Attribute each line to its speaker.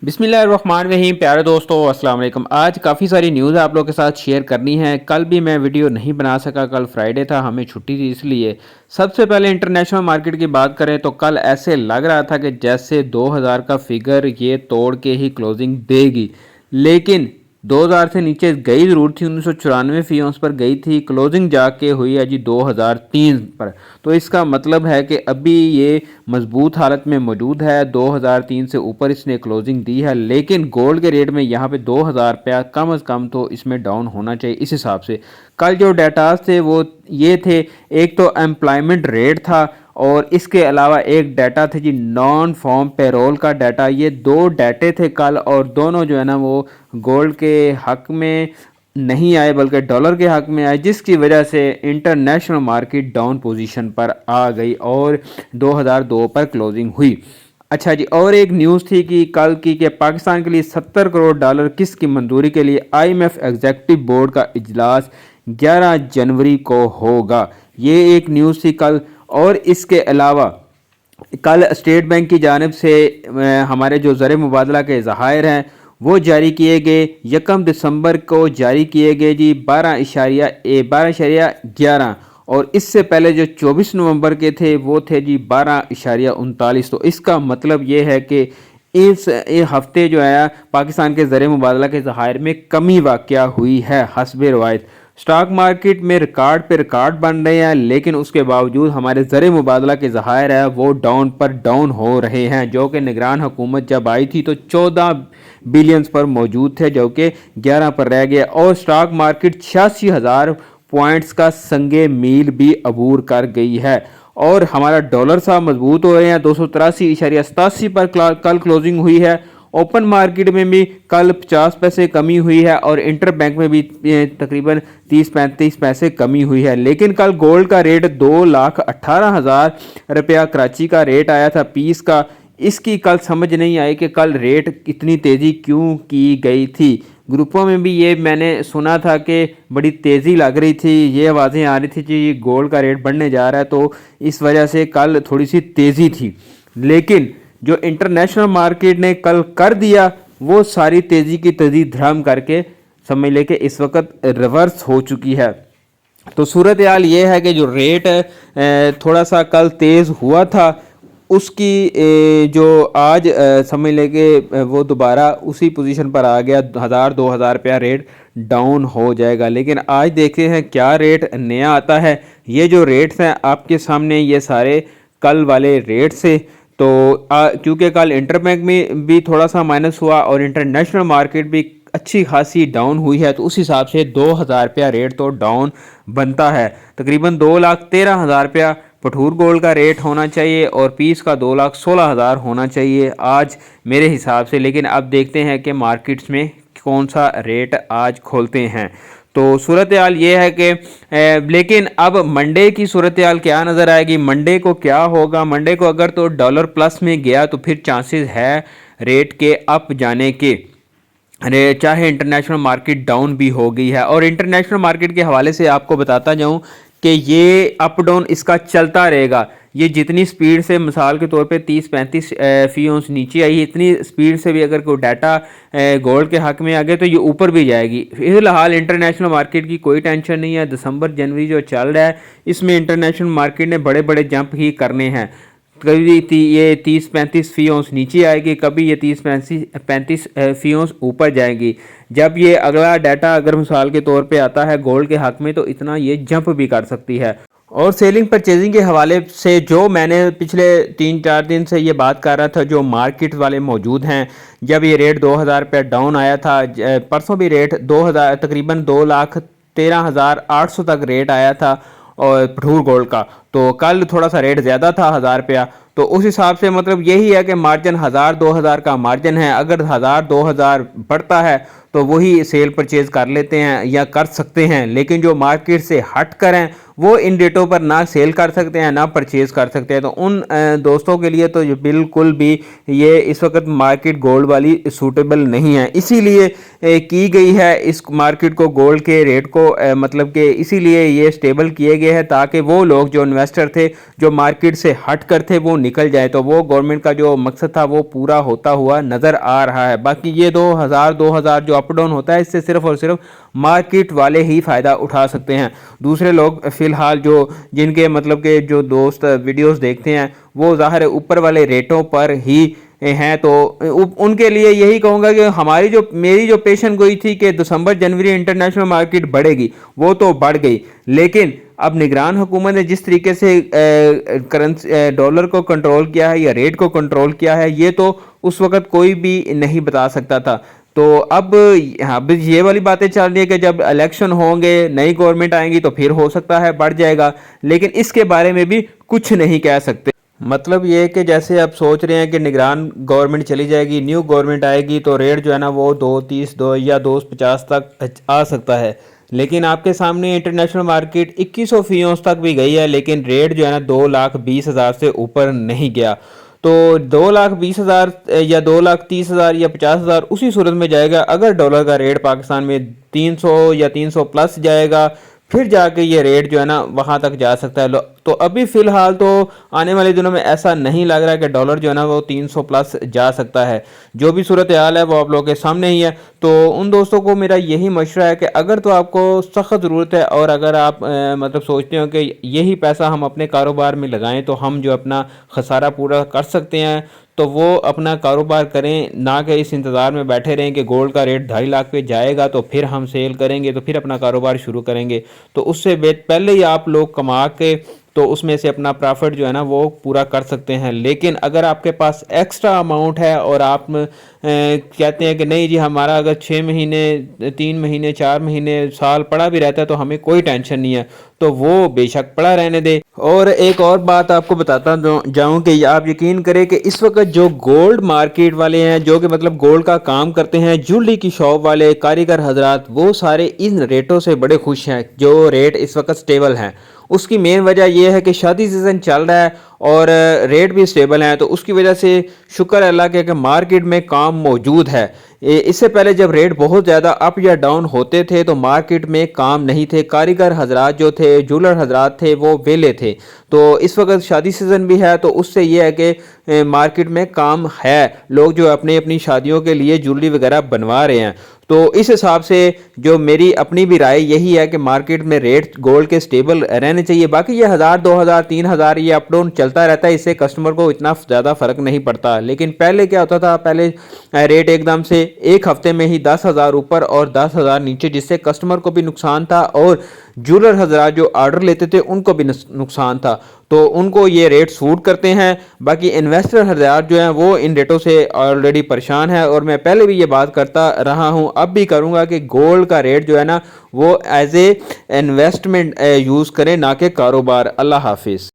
Speaker 1: बिस्मिल्लाहिर्रहमानिर्रहीम। प्यारे दोस्तों, अस्सलाम वालेकुम। आज काफ़ी सारी न्यूज़ आप लोगों के साथ शेयर करनी है। कल भी मैं वीडियो नहीं बना सका, कल फ्राइडे था, हमें छुट्टी थी, इसलिए सबसे पहले इंटरनेशनल मार्केट की बात करें तो कल ऐसे लग रहा था कि जैसे 2000 का फिगर ये तोड़ के ही क्लोजिंग देगी, लेकिन 2000 से नीचे गई ज़रूर थी। 1994 फी औंस पर गई थी, क्लोजिंग जाके हुई है जी 2003 पर। तो इसका मतलब है कि अभी ये मजबूत हालत में मौजूद है। 2003 से ऊपर इसने क्लोजिंग दी है, लेकिन गोल्ड के रेट में यहाँ पे 2000 रुपया कम अज़ कम तो इसमें डाउन होना चाहिए। इस हिसाब से कल जो डाटाज थे वो ये थे, एक तो एम्प्लॉयमेंट रेट था और इसके अलावा एक डाटा थे जी नॉन फॉर्म पेरोल का डाटा। ये दो डाटे थे कल, और दोनों जो है ना वो गोल्ड के हक में नहीं आए बल्कि डॉलर के हक में आए, जिसकी वजह से इंटरनेशनल मार्केट डाउन पोजीशन पर आ गई और 2002 पर क्लोजिंग हुई। अच्छा जी, और एक न्यूज़ थी कि कल की कि पाकिस्तान के लिए $70 करोड़ किस्त की मंजूरी के लिए IMF एग्जेक्टिव बोर्ड का इजलास 11 जनवरी को होगा। ये एक न्यूज़ थी कल। और इसके अलावा कल स्टेट बैंक की जानिब से हमारे जो ज़र मुबादला के ज़खायर हैं वो जारी किए गए। 1 दिसंबर को जारी किए गए जी 12.11, और इससे पहले जो 24 नवंबर के थे वो थे जी 12.39। तो इसका मतलब ये है कि इस हफ्ते जो है पाकिस्तान के ज़र मुबादला के ज़खायर में कमी वाक़या हुई है। हस्बे रवायत स्टॉक मार्केट में रिकॉर्ड पे रिकॉर्ड बन रहे हैं, लेकिन उसके बावजूद हमारे ज़र मुबादला के ज़खायर है वो डाउन पर डाउन हो रहे हैं। जो कि निगरान हुकूमत जब आई थी तो 14 बिलियंस पर मौजूद थे, जो कि 11 पर रह गया। और स्टॉक मार्केट 86,000 पॉइंट्स का संगे मील भी अबूर कर गई है। और हमारा डॉलर साहब मजबूत हो रहे हैं। 283.87 पर कल क्लोजिंग हुई है। ओपन मार्केट में भी कल 50 पैसे कमी हुई है और इंटर बैंक में भी तकरीबन 30-35 पैसे कमी हुई है। लेकिन कल गोल्ड का रेट 2,18,000 रुपया कराची का रेट आया था पीस का। इसकी कल समझ नहीं आई कि कल रेट इतनी तेज़ी क्यों की गई थी। ग्रुपों में भी ये मैंने सुना था कि बड़ी तेज़ी लग रही थी, ये आवाज़ें आ रही थी कि गोल्ड का रेट बढ़ने जा रहा है, तो इस वजह से कल थोड़ी सी तेज़ी थी। लेकिन जो इंटरनेशनल मार्केट ने कल कर दिया वो सारी तेज़ी की तेज़ी धर्म करके समझ ले कि इस वक्त रिवर्स हो चुकी है। तो सूरत हाल ये है कि जो रेट थोड़ा सा कल तेज़ हुआ था उसकी जो आज समझ ले कि वो दोबारा उसी पोजीशन पर आ गया। 1,000-2,000 रुपया रेट डाउन हो जाएगा। लेकिन आज देखते हैं क्या रेट नया आता है। ये जो रेट्स हैं आपके सामने, ये सारे कल वाले रेट से। तो क्योंकि कल इंटर बैंक में भी थोड़ा सा माइनस हुआ और इंटरनेशनल मार्केट भी अच्छी खासी डाउन हुई है, तो उस हिसाब से 2,000 रुपया रेट तो डाउन बनता है। तकरीबन 2,13,000 रुपया पठूर गोल्ड का रेट होना चाहिए और पीस का 2,16,000 होना चाहिए आज मेरे हिसाब से। लेकिन अब देखते हैं कि मार्केट्स में कौन सा रेट आज खोलते हैं। तो सूरत हाल ये है कि लेकिन अब मंडे की सूरत हाल क्या नज़र आएगी, मंडे को क्या होगा। मंडे को अगर तो डॉलर प्लस में गया तो फिर चांसेस है रेट के अप जाने के, चाहे इंटरनेशनल मार्केट डाउन भी हो गई है। और इंटरनेशनल मार्केट के हवाले से आपको बताता जाऊं कि ये अप डाउन इसका चलता रहेगा। ये जितनी स्पीड से मिसाल के तौर पे 30-35 फी औंस नीचे आई, इतनी स्पीड से भी अगर कोई डाटा गोल्ड के हक में आ गया तो ये ऊपर भी जाएगी। फिलहाल इंटरनेशनल मार्केट की कोई टेंशन नहीं है। दिसंबर जनवरी जो चल रहा है इसमें इंटरनेशनल मार्केट ने बड़े बड़े जंप ही करने हैं। कभी ये 30-35 फी औंस नीचे आएगी, कभी ये 30-35 फी औंस ऊपर जाएगी। जब ये अगला डाटा अगर मिसाल के तौर पे आता है गोल्ड के हक में तो इतना ये जंप भी कर सकती है। और सेलिंग परचेजिंग के हवाले से जो मैंने पिछले 3-4 दिन से ये बात कर रहा था, जो मार्केट वाले मौजूद हैं, जब ये रेट 2,000 रुपये डाउन आया था, परसों भी रेट 2,000 तकरीबन 2,13,800 तक रेट आया था और पठूर गोल्ड का। तो कल थोड़ा सा रेट ज़्यादा था 1,000 रुपया। तो उस हिसाब से मतलब यही है कि मार्जिन 1,000-2,000 का मार्जिन है। अगर 1,000-2,000 बढ़ता है تو وہی سیل پرچیز کر لیتے ہیں یا کر سکتے ہیں، لیکن جو مارکیٹ سے ہٹ کر ہیں وہ ان ڈیٹوں پر نہ سیل کر سکتے ہیں نہ پرچیز کر سکتے ہیں۔ تو ان دوستوں کے لیے تو یہ بالکل بھی یہ اس وقت مارکیٹ گولڈ والی سوٹیبل نہیں ہے، اسی لیے کی گئی ہے اس مارکیٹ کو، گولڈ کے ریٹ کو مطلب کہ اسی لیے یہ سٹیبل کیے گئے ہیں تاکہ وہ لوگ جو انویسٹر تھے جو مارکیٹ سے ہٹ کر تھے وہ نکل جائے۔ تو وہ گورنمنٹ کا جو مقصد تھا وہ پورا ہوتا ہوا نظر آ رہا ہے۔ باقی یہ 2000 جو اپ ڈاؤن ہوتا ہے اس سے صرف اور صرف مارکیٹ والے ہی فائدہ اٹھا سکتے ہیں، دوسرے لوگ فی الحال جو جن کے مطلب کہ جو دوست ویڈیوز دیکھتے ہیں وہ ظاہر ہے اوپر والے ریٹوں پر ہی ہیں، تو ان کے لیے یہی کہوں گا کہ میری جو پیشن گوئی تھی کہ دسمبر جنوری انٹرنیشنل مارکیٹ بڑھے گی وہ تو بڑھ گئی، لیکن اب نگران حکومت نے جس طریقے سے ڈالر کو کنٹرول کیا ہے یا ریٹ کو کنٹرول کیا ہے یہ تو اس وقت کوئی بھی نہیں بتا سکتا تھا۔ تو اب یہ والی باتیں چل رہی ہے کہ جب الیکشن ہوں گے نئی گورنمنٹ آئیں گی تو پھر ہو سکتا ہے بڑھ جائے گا، لیکن اس کے بارے میں بھی کچھ نہیں کہہ سکتے۔ مطلب یہ کہ جیسے اب سوچ رہے ہیں کہ نگران گورنمنٹ چلی جائے گی، نیو گورنمنٹ آئے گی تو ریٹ جو ہے نا وہ 230 یا 250 تک آ سکتا ہے، لیکن آپ کے سامنے انٹرنیشنل مارکیٹ 2100 فی اونس تک بھی گئی ہے، لیکن ریٹ جو ہے نا 2,20,000 سے اوپر نہیں گیا۔ تو 2,20,000 یا 2,30,000 یا 50,000 اسی صورت میں جائے گا اگر ڈالر کا ریٹ پاکستان میں 300 یا 300 پلس جائے گا، پھر جا کے یہ ریٹ جو ہے نا وہاں تک جا سکتا ہے۔ تو ابھی فی الحال تو آنے والے دنوں میں ایسا نہیں لگ رہا کہ ڈالر جو ہے نا وہ 300 پلس جا سکتا ہے، جو بھی صورتحال ہے وہ آپ لوگوں کے سامنے ہی ہے۔ تو ان دوستوں کو میرا یہی مشورہ ہے کہ اگر تو آپ کو سخت ضرورت ہے اور اگر آپ مطلب سوچتے ہو کہ یہی پیسہ ہم اپنے کاروبار میں لگائیں تو ہم جو اپنا خسارہ پورا کر سکتے ہیں تو وہ اپنا کاروبار کریں، نہ کہ اس انتظار میں بیٹھے رہیں کہ گولڈ کا ریٹ 2.5 لاکھ پہ جائے گا تو پھر ہم سیل کریں گے تو پھر اپنا کاروبار شروع کریں گے۔ تو اس سے پہلے ہی آپ لوگ کما کے تو اس میں سے اپنا پرافٹ جو ہے نا وہ پورا کر سکتے ہیں، لیکن اگر آپ کے پاس ایکسٹرا اماؤنٹ ہے اور آپ کہتے ہیں کہ نہیں جی ہمارا اگر 6 مہینے 3 مہینے 4 مہینے سال پڑا بھی رہتا ہے تو ہمیں کوئی ٹینشن نہیں ہے، تو وہ بے شک پڑا رہنے دے۔ اور ایک اور بات آپ کو بتاتا جاؤں کہ آپ یقین کریں کہ اس وقت جو گولڈ مارکیٹ والے ہیں جو کہ مطلب گولڈ کا کام کرتے ہیں، جویلری کی شاپ والے کاریگر حضرات، وہ سارے ان ریٹوں سے بڑے خوش ہیں جو ریٹ اس وقت سٹیبل ہیں۔ اس کی مین وجہ یہ ہے کہ شادی سیزن چل رہا ہے اور ریٹ بھی سٹیبل ہیں، تو اس کی وجہ سے شکر اللہ کے کہ مارکیٹ میں کام موجود ہے۔ اس سے پہلے جب ریٹ بہت زیادہ اپ یا ڈاؤن ہوتے تھے تو مارکیٹ میں کام نہیں تھے، کاریگر حضرات جو تھے جولر حضرات تھے وہ ویلے تھے۔ تو اس وقت شادی سیزن بھی ہے تو اس سے یہ ہے کہ مارکیٹ میں کام ہے، لوگ جو اپنی شادیوں کے لیے جویلری وغیرہ بنوا رہے ہیں۔ تو اس حساب سے جو میری اپنی بھی رائے یہی ہے کہ مارکیٹ میں ریٹ گولڈ کے سٹیبل رہنے چاہیے۔ باقی یہ 1000 2000 3000 یہ اپ ڈاؤن چلتا رہتا ہے، اس سے کسٹمر کو اتنا زیادہ فرق نہیں پڑتا، لیکن پہلے کیا ہوتا تھا، پہلے ریٹ ایک دم سے ایک ہفتے میں ہی 10,000 اوپر اور 10,000 نیچے، جس سے کسٹمر کو بھی نقصان تھا اور جولر حضرات جو آرڈر لیتے تھے ان کو بھی نقصان تھا۔ تو ان کو یہ ریٹ سوٹ کرتے ہیں، باقی انویسٹر حضرات جو ہیں وہ ان ریٹوں سے آلریڈی پریشان ہے، اور میں پہلے بھی یہ بات کرتا رہا ہوں اب بھی کروں گا کہ گولڈ کا ریٹ جو ہے نا وہ ایز اے انویسٹمنٹ یوز کریں نہ کہ کاروبار۔ اللہ حافظ۔